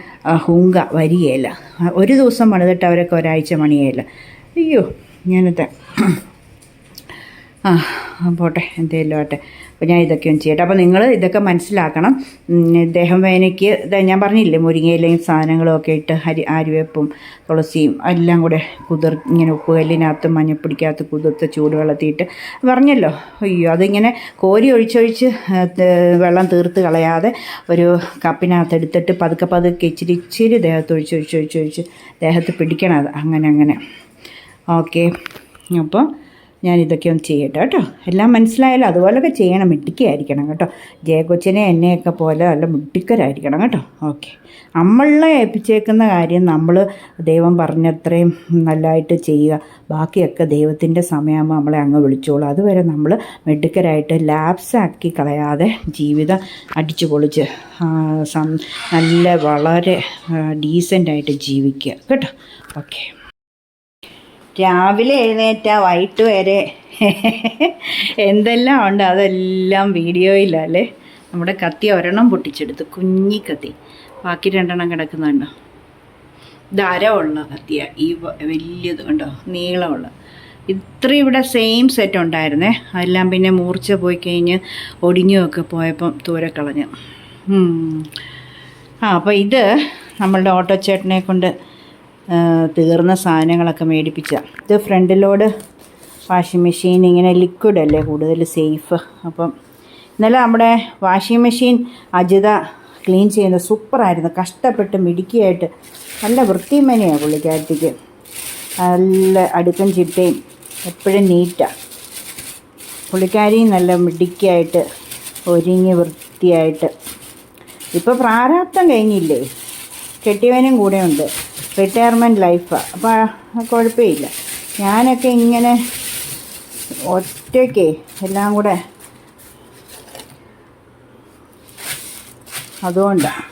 A: വരികയില്ല. ഒരു ദിവസം പണിതിട്ട് അവരൊക്കെ ഒരാഴ്ച പണിയല്ല. അയ്യോ, ഞാനത്തെ പോട്ടെ, എന്തെങ്കിലും ആട്ടെ. അപ്പോൾ ഞാൻ ഇതൊക്കെ ഒന്ന് ചെയ്യട്ടെ. അപ്പോൾ നിങ്ങൾ ഇതൊക്കെ മനസ്സിലാക്കണം. ദേഹം വേദനയ്ക്ക് ഞാൻ പറഞ്ഞില്ലേ, മുരിങ്ങയിലയും സാധനങ്ങളും ഒക്കെ ഇട്ട് ആര്യവേപ്പും തുളസിയും എല്ലാം കൂടെ ഇങ്ങനെ ഉപ്പുകല്ലിനകത്ത് മഞ്ഞപ്പൊടിക്കകത്ത് കുതിർത്ത് ചൂടുവെള്ളത്തിയിട്ട് പറഞ്ഞല്ലോ. അയ്യോ, അതിങ്ങനെ കോരി ഒഴിച്ചൊഴിച്ച് വെള്ളം തീർത്ത് കളയാതെ ഒരു കപ്പിനകത്ത് എടുത്തിട്ട് പതുക്കെ ഇച്ചിരി ദേഹത്ത് ഒഴിച്ചൊഴിച്ച് ദേഹത്ത് പിടിക്കണം. അത് അങ്ങനെ. ഓക്കെ, അപ്പോൾ ഞാനിതൊക്കെ ഒന്ന് ചെയ്യട്ടെ കേട്ടോ. എല്ലാം മനസ്സിലായാലും അതുപോലൊക്കെ ചെയ്യണം, മിടുക്കിയായിരിക്കണം കേട്ടോ. ജയകൊച്ചിനെ എന്നെയൊക്കെ പോലെ നല്ല മിടുക്കരായിരിക്കണം കേട്ടോ. ഓക്കെ, നമ്മളെ ഏൽപ്പിച്ചേക്കുന്ന കാര്യം നമ്മൾ ദൈവം പറഞ്ഞത്രയും നല്ലതായിട്ട് ചെയ്യുക. ബാക്കിയൊക്കെ ദൈവത്തിൻ്റെ സമയമാകുമ്പോൾ നമ്മളെ അങ്ങ് വിളിച്ചോളൂ. അതുവരെ നമ്മൾ മിടുക്കരായിട്ട് ലാപ്സാക്കി കളയാതെ ജീവിതം അടിച്ചു പൊളിച്ച് നല്ല വളരെ ഡീസൻ്റായിട്ട് ജീവിക്കുക കേട്ടോ. ഓക്കെ, രാവിലെ എഴുന്നേറ്റ വൈകിട്ട് വരെ എന്തെല്ലാം ഉണ്ട്, അതെല്ലാം വീഡിയോയിലല്ലേ. നമ്മുടെ കത്തി ഒരെണ്ണം പൊട്ടിച്ചെടുത്ത്, കുഞ്ഞി കത്തി, ബാക്കി 2 കിടക്കുന്നുണ്ടോ. ധാരമുള്ള കത്തിയാണ് ഈ വലിയത്, കണ്ടോ, നീളമുള്ള. ഇത്ര ഇവിടെ സെയിം സെറ്റ് ഉണ്ടായിരുന്നേ, അതെല്ലാം പിന്നെ മൂർച്ച പോയി കഴിഞ്ഞ് ഒടിഞ്ഞുമൊക്കെ പോയപ്പം ദൂരെ കളഞ്ഞു. അപ്പോൾ ഇത് നമ്മളുടെ ഓട്ടോ ചേട്ടനെ കൊണ്ട് തീർന്ന സാധനങ്ങളൊക്കെ മേടിപ്പിച്ച. ഇത് ഫ്രണ്ട് ലോഡ് വാഷിംഗ് മെഷീൻ, ഇങ്ങനെ ലിക്വിഡ് അല്ലേ കൂടുതൽ സേഫ്. അപ്പം ഇന്നലെ നമ്മുടെ വാഷിംഗ് മെഷീൻ അജിത ക്ലീൻ ചെയ്യുന്നത് സൂപ്പറായിരുന്നു. കഷ്ടപ്പെട്ട് മിടുക്കിയായിട്ട് നല്ല വൃത്തിമനെയാണ് പുള്ളിക്കാരത്തിക്ക്. നല്ല അടുക്കും ചിട്ടയും എപ്പോഴും നീറ്റാണ്. പുള്ളിക്കാരിയും നല്ല മിടുക്കിയായിട്ട് ഒരുങ്ങി വൃത്തിയായിട്ട്. ഇപ്പോൾ പ്രാരാബ്ദം കഴിഞ്ഞില്ലേ, കെട്ടിയവനും കൂടെ ഉണ്ട്, റിട്ടയർമെൻറ്റ് ലൈഫാണ്. അപ്പോൾ കുഴപ്പമില്ല. ഞാനൊക്കെ ഇങ്ങനെ ഒറ്റയ്ക്ക് എല്ലാം കൂടെ, അതുകൊണ്ടാണ്.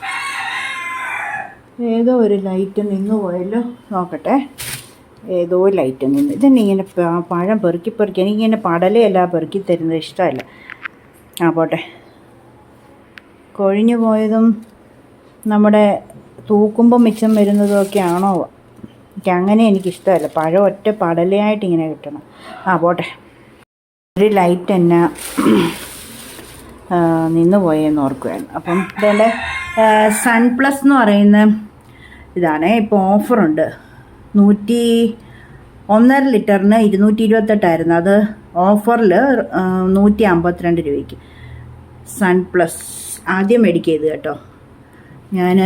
A: ഏതോ ഒരു ലൈറ്റ് നിന്ന് പോയല്ലോ, നോക്കട്ടെ. ഏതോ ലൈറ്റ് നിന്ന്. ഇതന്നെ ഇങ്ങനെ പഴം പെറുക്കി എനിക്കിങ്ങനെ പടലയല്ല പെറുക്കി തരുന്നത് ഇഷ്ടമല്ല. പോട്ടെ. കൊഴിഞ്ഞു പോയതും നമ്മുടെ തൂക്കുമ്പോൾ മിച്ചം വരുന്നതൊക്കെ ആണോ? അങ്ങനെ എനിക്കിഷ്ടമല്ല. പഴം ഒറ്റ പടലയായിട്ട് ഇങ്ങനെ കിട്ടണം. പോട്ടെ. ഒരു ലൈറ്റ് തന്നെ നിന്ന് പോയെന്ന് ഓർക്കുകയാണ്. അപ്പം ഇതേൻ്റെ സൺ പ്ലസ് എന്ന് പറയുന്ന ഇതാണ്. ഇപ്പോൾ ഓഫറുണ്ട്. 1.5 ലിറ്ററിന് 228 അത് ഓഫറിൽ 152 രൂപയ്ക്ക്. സൺ പ്ലസ് ആദ്യം മേടിക്കുക ഇത് കേട്ടോ. ഞാൻ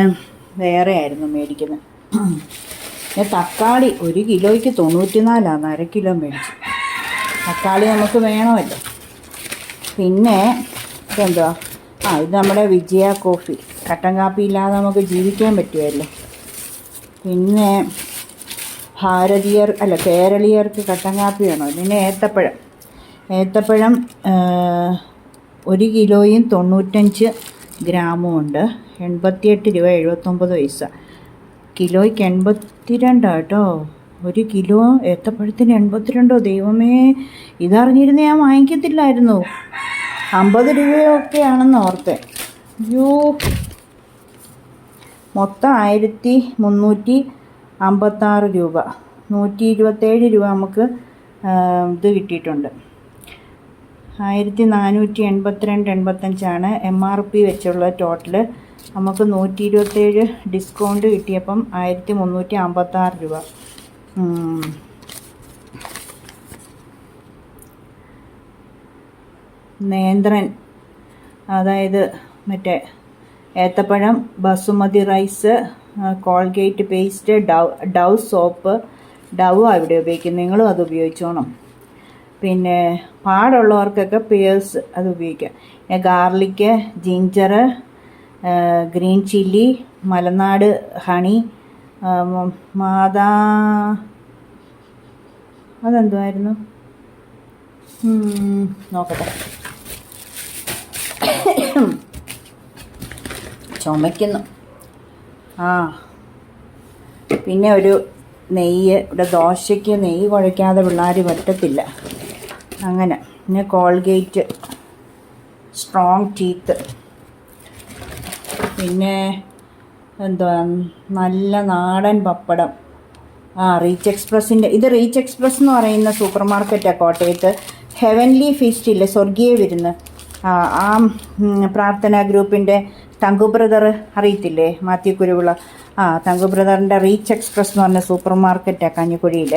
A: വേറെ ആയിരുന്നു മേടിക്കുന്നത്. പിന്നെ തക്കാളി 1 കിലോയ്ക്ക് 94 അര കിലോ മേടിച്ചു. തക്കാളി നമുക്ക് വേണമല്ലോ. പിന്നെ ഇതെന്തുവാ, ഇത് നമ്മുടെ വിജയ കോഫി. കട്ടൻ കാപ്പി ഇല്ലാതെ നമുക്ക് ജീവിക്കാൻ പറ്റുമല്ലോ. പിന്നെ കേരളീയർക്ക് കട്ടൻ കാപ്പി വേണോ. പിന്നെ ഏത്തപ്പഴം 1 കിലോയും 95 ഗ്രാമും ഉണ്ട്. 88 രൂപ 79 പൈസ. കിലോയ്ക്ക് 82 കേട്ടോ. 1 കിലോ ഏത്തപ്പഴത്തിന് 82. ദൈവമേ, ഇതറിഞ്ഞിരുന്നേ ഞാൻ വാങ്ങിക്കത്തില്ലായിരുന്നു. 50 രൂപയൊക്കെയാണെന്ന് ഓർത്തെ. അയ്യോ, മൊത്തം 1356 രൂപ. 127 രൂപ നമുക്ക് ഇത് കിട്ടിയിട്ടുണ്ട്. 1482.85 MRP വെച്ചുള്ള ടോട്ടല്. നമുക്ക് 127 ഡിസ്കൗണ്ട് കിട്ടിയപ്പം 1356 രൂപ. നേന്ത്രൻ, അതായത് മറ്റേ ഏത്തപ്പഴം, basmati rice, Colgate paste, Dove soap. Dove ഇവിടെ ഉപയോഗിക്കുന്നത്, നിങ്ങളും അത് ഉപയോഗിച്ചോണം. പിന്നെ പാടുള്ളവർക്കൊക്കെ പിയേഴ്സ് അത് ഉപയോഗിക്കാം. ഗാർലിക്ക്, ജിഞ്ചർ, ഗ്രീൻ ചില്ലി, മലനാട് ഹണി, അതെന്തുമായിരുന്നു നോക്കട്ടെ, ചുമയ്ക്കുന്നു. പിന്നെ ഒരു നെയ്യ്. ഇവിടെ ദോശയ്ക്ക് നെയ്യ് കുഴയ്ക്കാതെ പിള്ളേർ പറ്റത്തില്ല. അങ്ങനെ. പിന്നെ കോൾഗേറ്റ് സ്ട്രോങ് ടീത്ത്. പിന്നെ എന്തുവാ, നല്ല നാടൻ പപ്പടം. റീച്ച് എക്സ്പ്രസിൻ്റെ റീച്ച് എക്സ്പ്രസ് എന്ന് പറയുന്ന സൂപ്പർ മാർക്കറ്റാണ് കോട്ടയത്ത്. ഹെവൻലി ഫീസ്റ്റ് ഇല്ലേ, സ്വർഗീയ വിരുന്ന്, ആ പ്രാർത്ഥനാ ഗ്രൂപ്പിൻ്റെ തങ്കു ബ്രദർ അറിയത്തില്ലേ, മാത്യു കുരുവിള. തങ്കു ബ്രദറിൻ്റെ റീച്ച് എക്സ്പ്രസ് എന്ന് പറഞ്ഞ സൂപ്പർ മാർക്കറ്റാണ് കഞ്ഞിക്കുഴിയിൽ.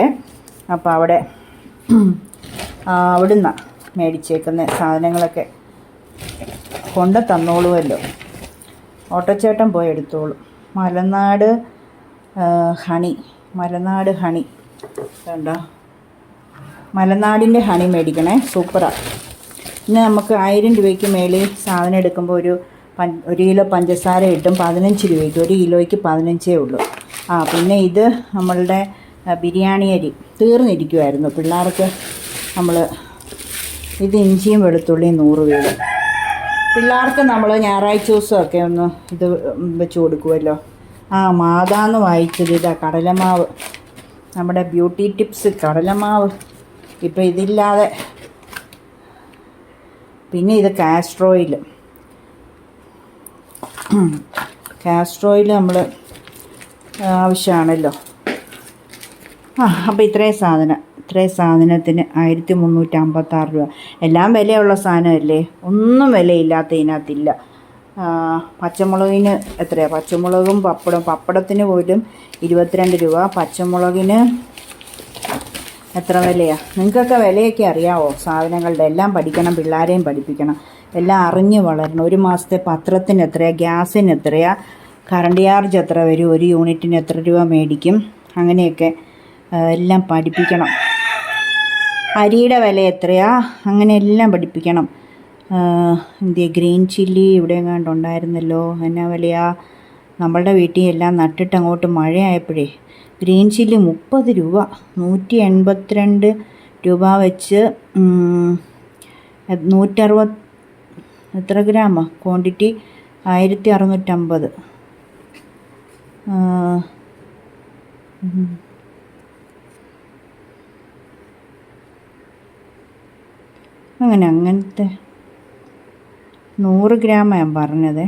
A: അപ്പോൾ അവിടുന്നാണ് മേടിച്ചേക്കുന്ന സാധനങ്ങളൊക്കെ. കൊണ്ട് തന്നോളുമല്ലോ, ഓട്ടോച്ചേട്ടൻ പോയി എടുത്തോളും. മലനാട് ഹണി കണ്ടോ, മലനാടിൻ്റെ ഹണി മേടിക്കണേ, സൂപ്പറാണ്. പിന്നെ നമുക്ക് 1000 രൂപയ്ക്ക് മേളിൽ സാധനം എടുക്കുമ്പോൾ ഒരു കിലോ പഞ്ചസാര കിട്ടും 15 രൂപയ്ക്ക്. 1 കിലോയ്ക്ക് 15 ഉള്ളൂ. പിന്നെ ഇത് നമ്മളുടെ ബിരിയാണി അരി തീർന്നിരിക്കുമായിരുന്നു പിള്ളേർക്ക്. ഇത് ഇഞ്ചിയും വെളുത്തുള്ളിയും 100 രൂപ. പിള്ളേർക്ക് നമ്മൾ ഞായറാഴ്ച ദിവസമൊക്കെ ഒന്ന് ഇത് വെച്ച് കൊടുക്കുമല്ലോ. മാതാന്ന് വായിച്ചത് ഇതാ, കടലമാവ്. നമ്മുടെ ബ്യൂട്ടി ടിപ്സ് കടലമാവ്. ഇപ്പം ഇതില്ലാതെ. പിന്നെ ഇത് കാസ്റ്റർ ഓയിൽ നമ്മൾ ആവശ്യമാണല്ലോ. അപ്പോൾ ഇത്രയും സാധനത്തിന് 1356 രൂപ. എല്ലാം വിലയുള്ള സാധനമല്ലേ, ഒന്നും വിലയില്ലാത്ത ഇതിനകത്തില്ല. പച്ചമുളകിന് എത്രയാണ്? പച്ചമുളകും പപ്പടത്തിന് പോലും 22 രൂപ. പച്ചമുളകിന് എത്ര വിലയാണ്? നിങ്ങൾക്കൊക്കെ വിലയൊക്കെ അറിയാവോ സാധനങ്ങളുടെ? എല്ലാം പഠിക്കണം, പിള്ളേരെയും പഠിപ്പിക്കണം, എല്ലാം അറിഞ്ഞ് വളരണം. 1 മാസത്തെ പത്രത്തിന് എത്രയാണ്, ഗ്യാസിന് എത്രയാണ്, കറണ്ട് ചാർജ് എത്ര വരും, 1 യൂണിറ്റിന് എത്ര രൂപ മേടിക്കും, അങ്ങനെയൊക്കെ എല്ലാം പഠിപ്പിക്കണം. അരിയുടെ വില എത്രയാ, അങ്ങനെ എല്ലാം പഠിപ്പിക്കണം. ഗ്രീൻ ചില്ലി ഇവിടെ എങ്ങാണ്ട് ഉണ്ടായിരുന്നല്ലോ, എന്നാ വിലയാ? നമ്മളുടെ വീട്ടിൽ എല്ലാം നട്ടിട്ട് അങ്ങോട്ട് മഴയായപ്പോഴേ ഗ്രീൻ ചില്ലി 30 രൂപ. 182 രൂപ വെച്ച് 160 എത്ര ഗ്രാമാ ക്വാണ്ടിറ്റി? 1650. അങ്ങനത്തെ 100 ഗ്രാമാണ് ഞാൻ പറഞ്ഞത്.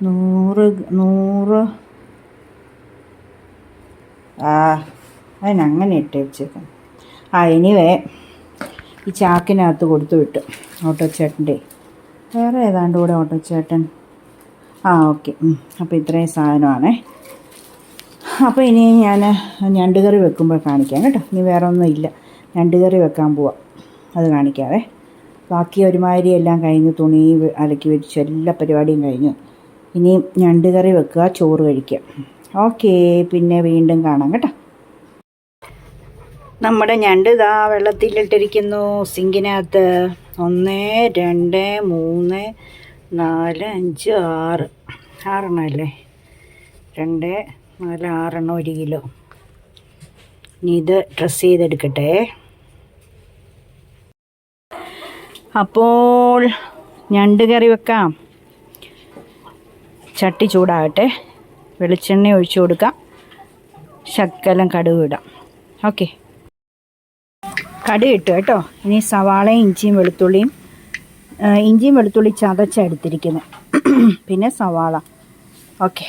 A: 100 അതിനങ്ങനെ ഇട്ട് വെച്ചേക്കാം. എനിവേ ഈ ചാക്കിനകത്ത് കൊടുത്തു വിട്ടു ഓട്ടോച്ചേട്ടൻ്റെ. വേറെ ഏതാണ്ട് കൂടെ ഓട്ടോച്ചേട്ടൻ. ഓക്കെ. അപ്പോൾ ഇത്രയും സാധനമാണേ. അപ്പോൾ ഇനി ഞാൻ ഞണ്ട് കറി വെക്കുമ്പോൾ കാണിക്കാം കേട്ടോ. ഇനി വേറെ ഒന്നും ഇല്ല, ഞണ്ട് കറി വെക്കാൻ പോവാം, അത് കാണിക്കാവേ. ബാക്കി ഒരുമാതിരി എല്ലാം കഴിഞ്ഞു, തുണി അലക്കി വെച്ചു, എല്ലാ പരിപാടിയും കഴിഞ്ഞു. ഇനി ഞണ്ട് കറി വെക്കുക, ചോറ് കഴിക്കുക. ഓക്കേ, പിന്നെ വീണ്ടും കാണാം കേട്ടോ. നമ്മുടെ ഞണ്ട് ഇതാ വെള്ളത്തിലിട്ടിരിക്കുന്നു സിങ്കിനകത്ത്. 1 2 3 4 5 6 6 അല്ലേ? 2 4 6 1 കിലോ. ഇനി ഇത് ഡ്രസ്സ് ചെയ്തെടുക്കട്ടെ. അപ്പോൾ ഞണ്ട് കറി വെക്കാം. ചട്ടി ചൂടാകട്ടെ, വെളിച്ചെണ്ണ ഒഴിച്ചു കൊടുക്കാം, ശകലം കടുക് ഇടാം. ഓക്കെ, കടുക് ഇട്ടു കേട്ടോ. ഇനി സവാളയും ഇഞ്ചിയും വെളുത്തുള്ളി ചതച്ചെടുത്തിരിക്കുന്നത്, പിന്നെ സവാള. ഓക്കെ,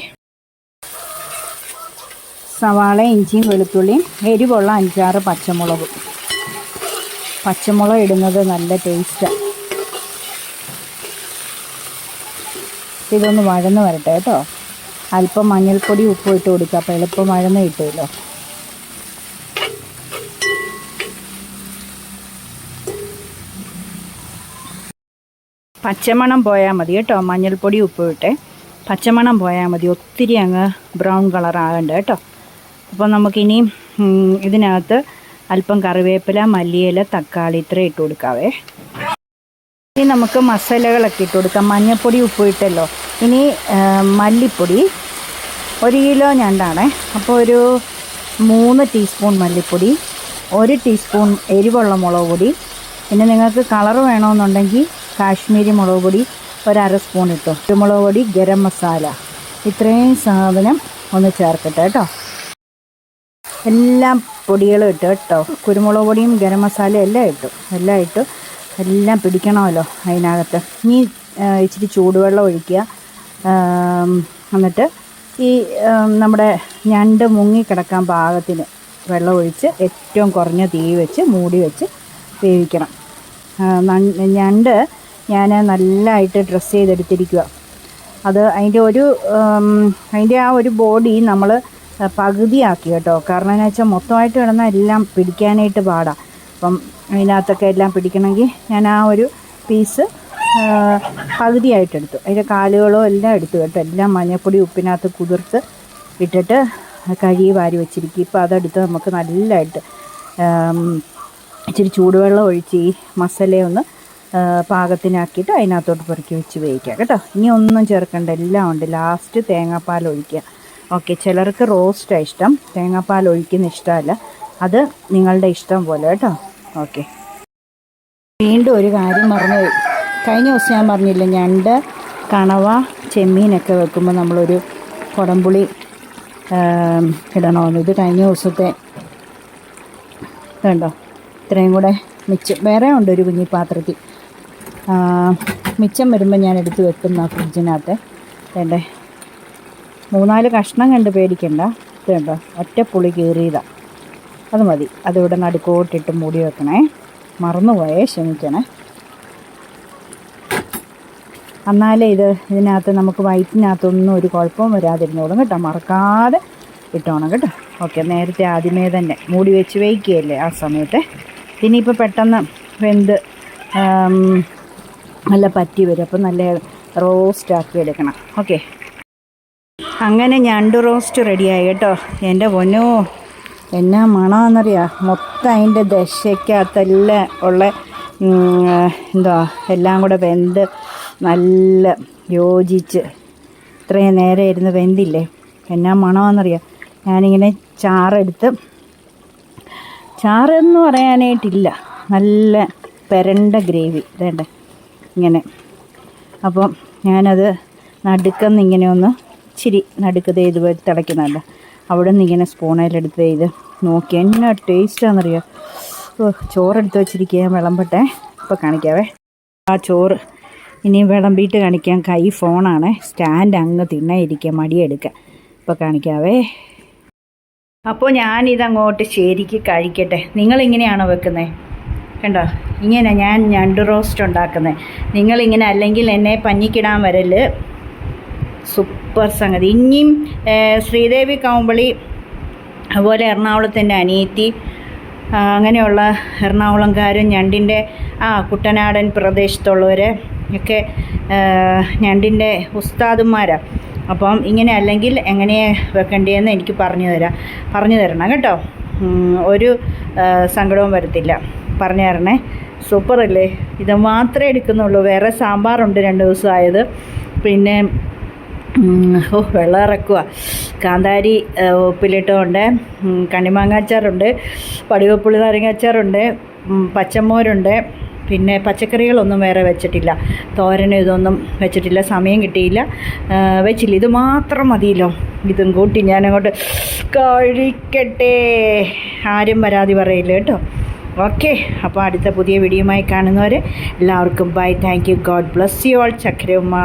A: സവാള ഇഞ്ചിയും വെളുത്തുള്ളിയും, എരിവുള്ള 5-6 പച്ചമുളക് ഇടുന്നത് നല്ല ടേസ്റ്റാണ്. ഇതൊന്ന് വഴന്ന് വരട്ടെ കേട്ടോ. അല്പം മഞ്ഞൾപ്പൊടി ഉപ്പ് ഇട്ട് കൊടുക്കുക, അപ്പോൾ എളുപ്പം വഴന്ന് കിട്ടുമല്ലോ. പച്ചമണം പോയാൽ മതി കേട്ടോ. മഞ്ഞൾപ്പൊടി ഉപ്പ് ഇട്ടേ പച്ചമണം പോയാൽ മതി, ഒത്തിരി അങ്ങ് ബ്രൗൺ കളർ ആകണ്ട കേട്ടോ. അപ്പോൾ നമുക്കിനി ഇതിനകത്ത് അല്പം കറിവേപ്പില, മല്ലിയില, തക്കാളി ഇത്രയും ഇട്ട് കൊടുക്കാവേ. ഇനി നമുക്ക് മസാലകളൊക്കെ ഇട്ട് കൊടുക്കാം. മഞ്ഞൾപ്പൊടി ഉപ്പ് ഇട്ടല്ലോ. ഇനി മല്ലിപ്പൊടി 1 കിലോ ഞണ്ടാണേ, അപ്പോൾ ഒരു 3 ടീസ്പൂൺ മല്ലിപ്പൊടി, 1 ടീസ്പൂൺ എരിവുള്ള മുളക് പൊടി, പിന്നെ നിങ്ങൾക്ക് കളർ വേണമെന്നുണ്ടെങ്കിൽ കാശ്മീരി മുളക് പൊടി 1/2 സ്പൂൺ ഇട്ടോ. കുരുമുളക് പൊടി, ഗരം മസാല, ഇത്രയും സാധനം ഒന്ന് ചേർക്കട്ടെ കേട്ടോ. എല്ലാം പൊടികളും ഇട്ട് കേട്ടോ. കുരുമുളക് പൊടിയും ഗരം മസാലയും എല്ലാം ഇട്ടു എല്ലാം പിടിക്കണമല്ലോ അതിനകത്ത്. ഇനി ഇച്ചിരി ചൂടുവെള്ളം ഒഴിക്കുക. എന്നിട്ട് ഈ നമ്മുടെ ഞണ്ട് മുങ്ങിക്കിടക്കാൻ പാകത്തിന് വെള്ളം ഒഴിച്ച് ഏറ്റവും കുറഞ്ഞ തീ വെച്ച് മൂടി വെച്ച് വേവിക്കണം. ഞണ്ട് ഞാൻ നല്ലതായിട്ട് ഡ്രസ്സ് ചെയ്തെടുത്തിരിക്കുക. അത് അതിൻ്റെ ആ ഒരു ബോഡി നമ്മൾ പകുതിയാക്കി കേട്ടോ. കാരണം എന്ന് വെച്ചാൽ മൊത്തമായിട്ട് കിടന്നാൽ എല്ലാം പിടിക്കാനായിട്ട് പാടാം. അപ്പം അതിനകത്തൊക്കെ എല്ലാം പിടിക്കണമെങ്കിൽ ഞാൻ ആ ഒരു പീസ് പകുതിയായിട്ടെടുത്തു. അതിൻ്റെ കാലുകളോ എല്ലാം എടുത്തു കേട്ടോ. എല്ലാം മഞ്ഞൾപ്പൊടി ഉപ്പിനകത്ത് കുതിർത്ത് ഇട്ടിട്ട് കഴുകി വാരി വെച്ചിരിക്കും. ഇപ്പോൾ അതെടുത്ത് നമുക്ക് നല്ലതായിട്ട് ഇച്ചിരി ചൂടുവെള്ളം ഒഴിച്ച് ഈ മസാലയൊന്ന് പാകത്തിനാക്കിയിട്ട് അതിനകത്തോട്ട് പെറുക്കി വെച്ച് വേവിക്കുക കേട്ടോ. ഇനി ഒന്നും ചേർക്കണ്ട, എല്ലാം ഉണ്ട്. ലാസ്റ്റ് തേങ്ങാപ്പാൽ ഒഴിക്കുക. ഓക്കെ, ചിലർക്ക് റോസ്റ്റാണ് ഇഷ്ടം, തേങ്ങാപ്പാൽ ഒഴിക്കുന്ന ഇഷ്ടമല്ല. അത് നിങ്ങളുടെ ഇഷ്ടം പോലെ കേട്ടോ. ഓക്കെ, വീണ്ടും ഒരു കാര്യം മറന്നുപോയി. കഴിഞ്ഞ ദിവസം ഞാൻ പറഞ്ഞില്ല, ഞണ്ട്, കണവ, ചെമ്മീനൊക്കെ വെക്കുമ്പോൾ നമ്മളൊരു കുടംപുളി ഇടണമെന്ന്. ഇത് കഴിഞ്ഞ ദിവസത്തെ കണ്ടോ, ഇത്രയും കൂടെ മിച്ചം വേറെ ഉണ്ട് ഒരു കുഞ്ഞി പാത്രത്തിൽ. മിച്ചം വരുമ്പോൾ ഞാൻ എടുത്ത് വെക്കുന്ന ഫ്രിഡ്ജിനകത്ത്. വേണ്ടേ, 3-4 കഷ്ണം കണ്ട് പേടിക്കണ്ട. ഇത് കണ്ടോ, ഒറ്റപ്പുളി കീറിയതാണ്, അത് മതി. അതിവിടെ നടുക്കോട്ടിട്ട് മൂടി വെക്കണേ. മറന്നുപോയേ, ക്ഷമിക്കണേ. എന്നാലേ ഇതിനകത്ത് നമുക്ക് വയറ്റിനകത്തൊന്നും ഒരു കുഴപ്പവും വരാതിരുന്നോളും കേട്ടോ. മറക്കാതെ ഇട്ടോണം കേട്ടോ. ഓക്കെ, നേരത്തെ ആദ്യമേ തന്നെ മൂടി വെച്ച് വേവിക്കുകയല്ലേ ആ സമയത്ത്. ഇനിയിപ്പോൾ പെട്ടെന്ന് വെന്ത് നല്ല പറ്റി വരും. അപ്പം നല്ല റോസ്റ്റാക്കി എടുക്കണം. ഓക്കെ, അങ്ങനെ ഞണ്ട് റോസ്റ്റ് റെഡിയായി കേട്ടോ. എൻ്റെ പൊന്നോ, എന്നാ മണമെന്നറിയാം. മൊത്തം അതിൻ്റെ ദശയ്ക്കകത്തെല്ലാം ഉള്ള എല്ലാം കൂടെ വെന്ത് നല്ല യോജിച്ച് ഇത്രയും നേരം ഇരുന്ന് വെന്തില്ലേ, എന്നാ മണമെന്നറിയാം. ഞാനിങ്ങനെ ചാറെന്ന് പറയാനായിട്ടില്ല, നല്ല പെരണ്ട ഗ്രേവി വേണ്ട ഇങ്ങനെ. അപ്പം ഞാനത് നടുക്കെന്ന് ഇങ്ങനെ ഒന്ന് ഇച്ചിരി നടുക്കത് ഇതുപോലെ തിളയ്ക്കുന്നുണ്ട്. അവിടെ നിന്ന് ഇങ്ങനെ സ്പൂണയിലെടുത്ത് ഇത് നോക്കി എന്നാ ടേസ്റ്റാണെന്നറിയാം. ചോറെടുത്ത് വെച്ചിരിക്കുക, ഞാൻ വിളമ്പട്ടെ, ഇപ്പോൾ കാണിക്കാവേ. ആ ചോറ് ഇനി വിളമ്പിയിട്ട് കാണിക്കാം. കൈ ഫോണാണ്, സ്റ്റാൻഡ് അങ്ങ് തിണ്ണയിരിക്കുക, മടിയെടുക്കുക. ഇപ്പോൾ കാണിക്കാവേ. അപ്പോൾ ഞാനിതങ്ങോട്ട് ശരിക്ക് കഴിക്കട്ടെ. നിങ്ങളിങ്ങനെയാണോ വെക്കുന്നത്? കണ്ടോ, ഇങ്ങനെ ഞാൻ ഞണ്ട് റോസ്റ്റ് ഉണ്ടാക്കുന്നത്. നിങ്ങളിങ്ങനെ അല്ലെങ്കിൽ എന്നെ പഞ്ഞിക്കിടാൻ വരല്. സൂപ്പർ സംഗതി. ഇനിയും ശ്രീദേവി കൗമ്പളി, അതുപോലെ എറണാകുളത്തിൻ്റെ അനിയത്തി, അങ്ങനെയുള്ള എറണാകുളംകാരും ഞണ്ടിൻ്റെ കുട്ടനാടൻ പ്രദേശത്തുള്ളവർ ഒക്കെ ഞണ്ടിൻ്റെ ഉസ്താദുമാരാണ്. അപ്പം ഇങ്ങനെ അല്ലെങ്കിൽ എങ്ങനെയാണ് വെക്കേണ്ടതെന്ന് എനിക്ക് പറഞ്ഞു തരണം കേട്ടോ. ഒരു സങ്കടവും വരത്തില്ല. പറഞ്ഞു തരണേ. സൂപ്പറല്ലേ? ഇത് മാത്രമേ എടുക്കുന്നുള്ളൂ. വേറെ സാമ്പാറുണ്ട് 2 ദിവസമായത്. പിന്നെ വെള്ളം ഇറക്കുക. കാന്താരി ഉപ്പിലിട്ടുകൊണ്ട്, കണ്ണിമാങ്ങ അച്ചാറുണ്ട്, പടുവപ്പുളി നാരങ്ങ അച്ചാറുണ്ട്, പച്ചമോരുണ്ട്. പിന്നെ പച്ചക്കറികളൊന്നും വേറെ വെച്ചിട്ടില്ല. തോരനും ഇതൊന്നും വെച്ചിട്ടില്ല, സമയം കിട്ടിയില്ല, വെച്ചില്ല. ഇത് മാത്രം മതിയല്ലോ. ഇതും കൂട്ടി ഞാനങ്ങോട്ട് കഴിക്കട്ടെ. ആരും പരാതി പറയില്ല കേട്ടോ. ഓക്കെ, അപ്പോൾ അടുത്ത പുതിയ വീഡിയോയുമായി കാണുന്നവരെ എല്ലാവർക്കും bye. Thank you. God bless you all. ചക്കരമ്മ.